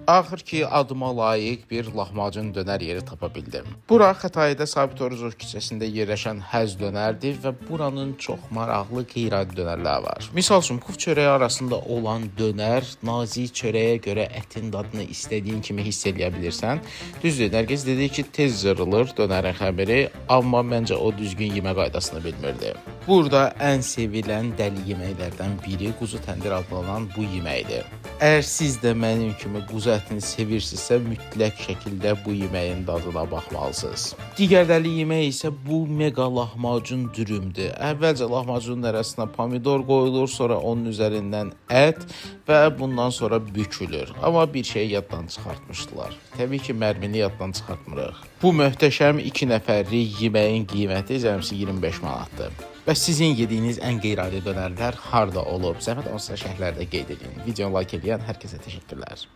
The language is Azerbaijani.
Axır ki, adıma layiq bir lahmacun dönər yeri tapa bildim. Bura Xətayidə Sabit Orucov küçəsində yerləşən Həz dönərdir və buranın çox maraqlı qeyri-adi dönərləri var. Misal üçün, kuf çörəyi arasında olan dönər, nazik çörəyə görə ətin dadını istədiyin kimi hiss edə bilirsən. Düzdür, Nərgiz dedi ki, tez zırılır dönərin xəbəri, amma məncə o düzgün yemək qaydasını bilmirdi. Burada ən sevilən dəli yeməklərdən biri quzu təndir adlanan bu yeməkdir. Əgər siz də mənim kimi quzu ətini sevirsinizsə, mütləq şəkildə bu yeməyin dadına baxmalısınız. Digər dəli yemək isə bu mega lahmacun dürümdür. Əvvəlcə lahmacunun arasına pomidor qoyulur, sonra onun üzərindən ət və bundan sonra bükülür. Amma bir şey yaddan çıxartmışdılar. Təbii ki, mərmini yaddan çıxartmırıq. Bu möhtəşəm 2 nəfərlik yeməyin qiyməti cəmsi 25 manatdır. Və sizin yediyiniz ən qeyri-adi dönərlər harda olub? Zəhmət olmasa şərhlərdə qeyd edin. Videonu like edən hər kəsə təşəkkürlər.